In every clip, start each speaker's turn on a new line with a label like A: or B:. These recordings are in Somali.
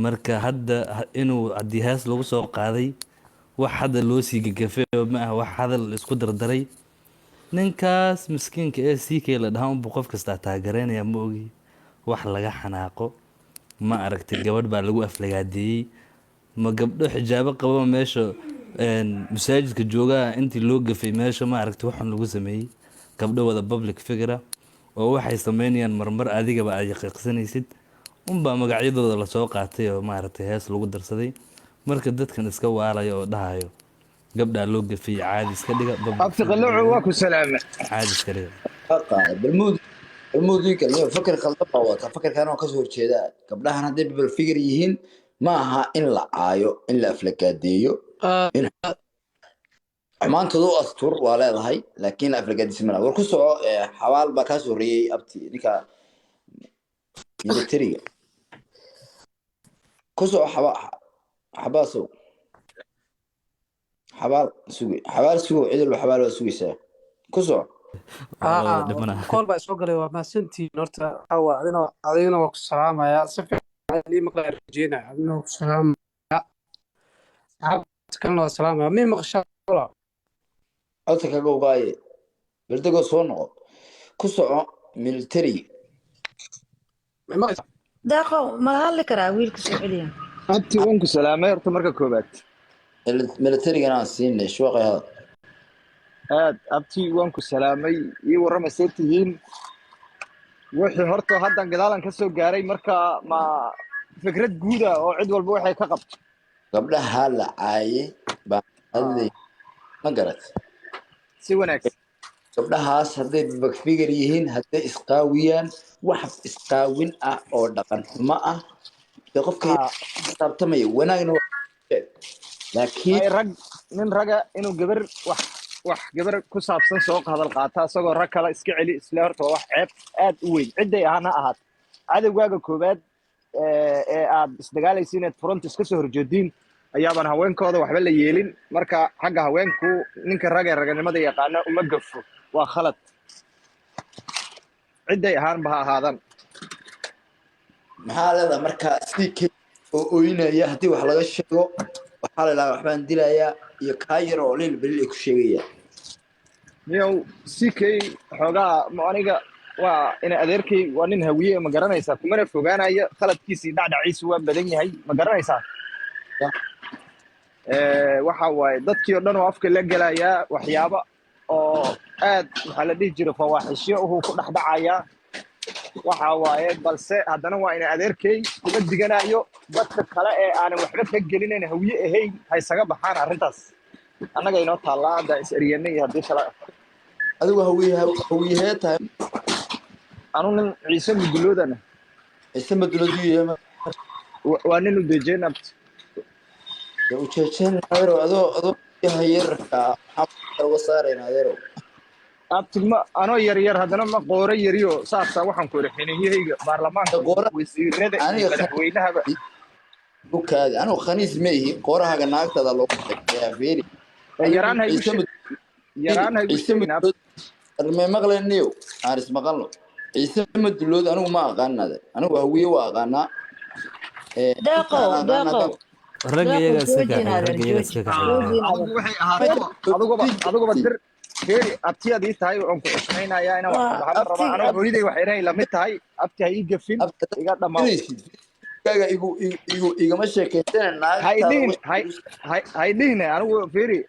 A: marka hadda inuu haddii hees lagu soo qaaday wax hadda loo sii gegafay oo ma ah wax hadal la isku dardaray. ninkaas miskiinka ee CK la dhahaa unbuu qof kastaa taageeraynaya ma ogi wax laga xanaaqo. ma aragtay gabadh baa lagu aflagaadeeyey. ma gabdho xijaabo qaba meesha masaajidka joogaa intii loo gafay meesha ma aragtay waxaan lagu sameeyey. gabdho wada public figure oo waxay sameynayaan marmar adigaba aad yaqiiqsanaysid unbaa magacyadooda lasoo qaatay oo maaragtay hees lagu darsaday. marka dadkan iska waalaya oo dhahayo gabdhaa loo gafay caadi iska dhiga public
B: abti
A: figure
B: qalooco waa ku salaama
A: caadi iska dhiga.
C: قاعد بالمود ذيك اللي فكر خلطة وقت فكر كانوا كسر كذا قبلها أنا دب بالفكر يهين معها إن لا عايو إن لا أفلكاديو إن ما أنت ذو أسطور ولا هاي لكن أفلكادي سمنا وركسو حوال بكاسو ري أبتي نيكا يدتري كسو حباسو حبال سوي عدل وحبال وسوي سا كسو
D: كل بقى شغلي وما سنتي نورتا أو أدينا وقت السلام يا سفر لي مقدار جينا أدينا وقت السلام عبد كنا السلام مين مغشى ولا
C: أنت كجو باي بردقو صنع كسو ميلتري
E: داقو ما هالك راويل كسوعليا
B: abti waan ku salaamay horta marka koobaad
C: الميلتري أنا سين شو هذا
B: aad abti waan ku salaamay ii warrama see tihiin wixii horta haddan gadaalan ka soo gaaray marka ma fikrad guuda oo cid walba waxay ka qabto
C: قبلها هلا عاي بعد ما قرأت
B: si wanaagsan
C: قبلها هذي بفكر يهين هذي إسقاويان واحد إسقاوين أو دقن ما تقف كي ترتمي وانا إنه لكن
B: ay rag nin raga inuu wax gabar ku saabsan soo hadal qaata asagoo rag kale iska celi isla horta waa wax ceeb aad u weyn ciday ahana ahaad cadawgaaga koobaad ee aad isdagaalaysiin inaad front iska soo horjeediin ayaaban haweenkooda waxba la yeelin marka xagga haweenku ninka rag ee raganimada yaqaana uma gafo waa khalad ciday ahaanba ha ahaadan
C: maxaa leedahay marka CK oo ooynaya haddii wax laga sheego waxaa la ilaahay waxbaan dilayaa iyo kaa yar oo leel beri ay ku sheegaya
B: niyow CK xoogaa aniga waa ina adeerkay waa nin hawiye ma garanaysaa kumana fogaanaya khaladkiisii dhacdhaciisu waa badan yahay ma garanaysaa waxa waaye dadkii oo dhan oo afka la gelayaa waxyaabo oo aad maxaa la dhihi jiray fawaaxishyo uhuu ku dhexdhacayaa waxa waaye balse haddana waa ina adeerkay kuma diganayo dadka kale ee aanan waxba ka gelinayn hawiye ahayn ha isaga baxaan arrintaas annaga inoo taallaa hadda is eryanay haddii kale
C: adigu hawiyahee tahay
B: anu nin ciise muduloodana
C: ciise maduladiiyo
B: waa nin udeejeen abti
C: ujeejeen adeero adoo hayarka maxaa uga saarayna adeero
B: abti ma anoo yaryar haddana ma qooro yariyo saasa waxaan ku idhi xininyahayga baarlamaanka wasiirada iyo madaxweynahaba
C: bukaadi anigu khaniis ma ihi qoorahaga naagtada loogu sheekeeyaa feeri
B: yaraan haygu sheegin
C: may maqlayniyo aan ismaqalno ciise madulood anigu ma aqaanade anigu hawiye waa aqaanaa
E: داقو
A: ragga iyaga iska kaxay
B: adiguba dir feeri abtiyaad ii tahay oon ku xusmaynayaa ina waxaan rabaa anoo hooyaday waxay inay lamid tahay abti ha ii gafin iga dhammaan
C: igama sheekaysan
B: haydhihne anigu feeri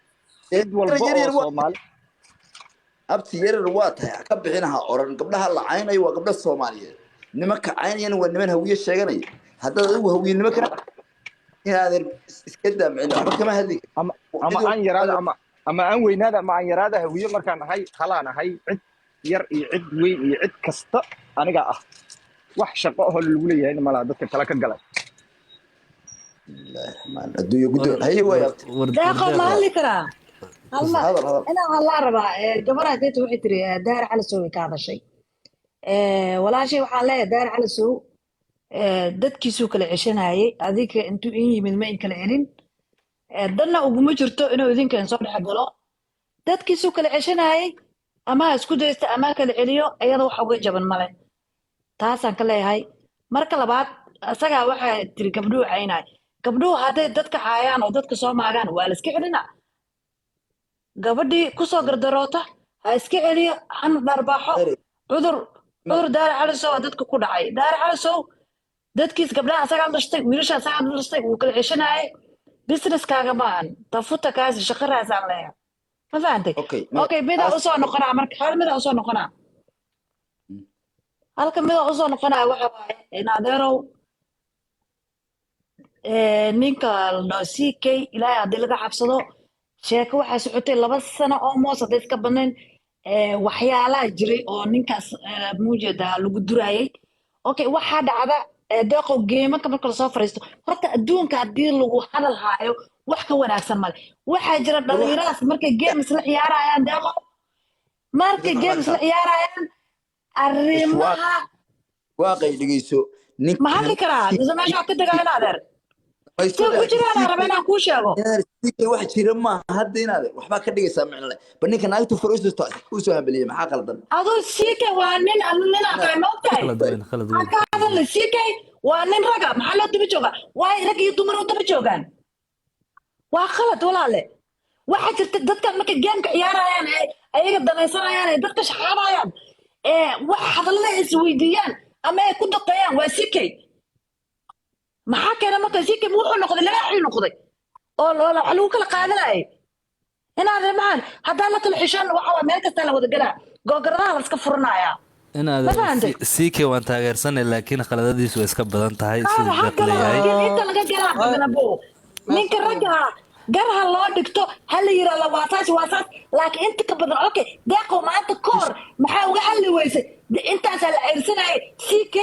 B: cid walba oo soomaali
C: abti yarar waa tahay ka bixinaha oran gabdhaha la caynayo waa gabdha Soomaaliyeed nimanka caynayana waa niman hawiye sheeganaya hadda adigu hawiyenimo kana inaadan iska daamcin waxba kama hadli
B: ama aan yaraada ama aan weynaada ama aan yaraada hawiye markaan ahay halaan ahay cid yar iyo cid weyn iyo cid kasta aniga ah wax shaqo oo lagu leeyahay malaha dadka kala ka galay
C: adduunyo gudo haye way
E: داقو ما هالك را الله أنا الله ربا جبرها تيتو وحتري دار على سوي كهذا شيء ولا شيء وحلا دار على سو dadkii soo kala ceshanayay adiga intuu in yimid ma in kala celin dadna uguma jirto inuu idinkan soo dhex galo dadkii soo kala ceshanayay ama isku daysta ama kala celiyo ayada wax uga jaban male taasaan ka leeyahay marka labaad asagaa waxaa tiri gabdhuhu caynay gabdhuhu hadday dadka caayaan oo dadka soo maagaan waa la iska celina gabadhii kusoo gardaroota ha iska celiyo hana dharbaaxo cudur daari calisow aa dadka ku dhacay daari calisow dadkiis gabdhaha asagaa dhashtay wiilasha asagaa dhashtay wuu kala ceshanayay businesskaaga maahan tafuta kaasi shaqo raasaan leeya ma fahantay okay midaa usoo noqonaa marka hal midaa usoo noqonaa halka midaa usoo noqonaa waxa waaye in adeerow ninka la CK ilaahay haddii laga cabsado sheeko waxaa socotay 2 sano oo moos hadday iska badnayn waxyaalaha jiray oo ninkaas muujada lagu durayay okay waxaa dhacda deeqo geemanka marka lasoo fariisto horta adduunka haddii lagu hadal haayo wax ka wanaagsan male waxaa jira dhalinyaradaas markay games la ciyaarayaan deeqo markay games la ciyaarayaan arrimaha
C: waaqay dhigayso ninka
E: ma hadli karaa meesha ka dagaalana adeer ku jiraan rabeenaan kuu sheego
C: wax jira ma hadda inaad waxba ka dhigaysaa macna baninka naagtu fariisto u soo hambaliye maxaa qaldan
E: adoo CK waa nin aqay moogtahay khalad CK waa nin raga maxaa loo daba joogaa waa rag iyo dumar u daba joogaan waa khalad walaale waxaa jirta dadka marka gaamka ciyaarayaan ayaga danaysanayaan dadka shaxaadayaan wax hadalla is weydiiyaan ama ay ku daqayaan waa CK maxaa keena marka CK wuxuu noqday laaxii noqday oo lagu kala qaadanayay inaad maxaan haddaan la kala xishaan waxa meel kasta la wada galaa googaradaa la iska furanayaa
A: inaad CK waan taageersanay laakiin khaladadiisu way iska badan tahay sida deeqleeyahay
E: inta laga galaa badanabo ninka ragga garha loo dhigto hal yiraahdo waasaas laakiin inta ka badan okay deeqo maanta koor maxaa uga hadli weysay intaas la ceyrsanay CK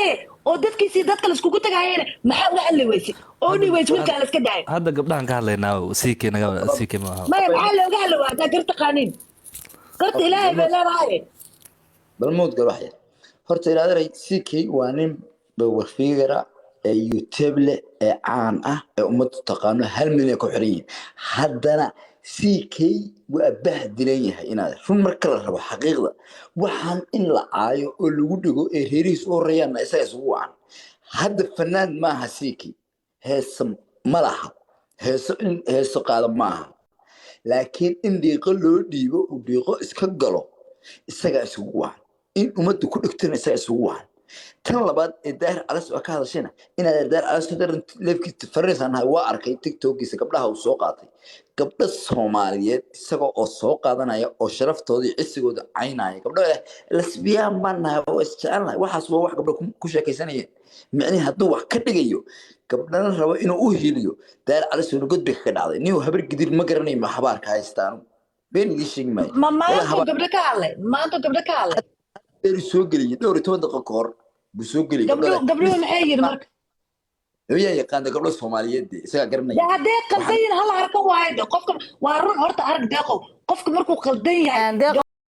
E: oo dadkiisii dadka la iskugu tagayeen maxaa uga hadli weysay oo ni weys wiilka la iska dhacay
A: hadda gabdhahan ka hadlaynaa CK ma aha
E: maxaa looga hadli waa garta qaanin garta ilaahay baa leedahay
C: balmood garaxay horta ilaaday CK waa nin bawar figara YouTube caan ah ummaddu taqaano hal milyan ku xiran haddana CK waa bahdilan yahay inaad run marka la rabo xaqiiqda waxaan in la caayo oo lagu dhigo reeriis oo reeyana isaga isugu waan hadda fanaan maaha CK heesa malaha heeso qaada maaha laakiin in dhiiqo loo dhiibo uu dhiiqo iska galo isaga isugu waan in ummaddu ku dhigtana isaga isugu waan tan labaad daahir calas oo ka hadashayna inaad daahir calas leefkiisa fariisan waa arkay TikTok-kiisa gabdhaha uu soo qaatay gabdha Soomaaliyeed isagoo oo soo qaadanaya oo sharaftoodii cisigooda caynaya gabdhaha lesbian banahay oo isjecelahay waxaas waa wax gabdha ku sheekaysanayeen micni hadduu wax ka dhigayo gabdhana rabo inuu u hiliyo daahir calas oo godbi ka dhacday niyo habar gidir ma garanay ma xabaarka haystaan been idin sheegmay
E: maanta gabdha ka hadlay
C: soo geliyay dhowr 10 daqiiqo ka hor buu soo geliyay
E: gabdho maxay yiri marka
C: هي يقان قبل الصوماليين دي سا قرني
E: يا ديق قلدين هلا هركو وايد قفكم وارون هرت ارق ديقو قفكم مركو قلدين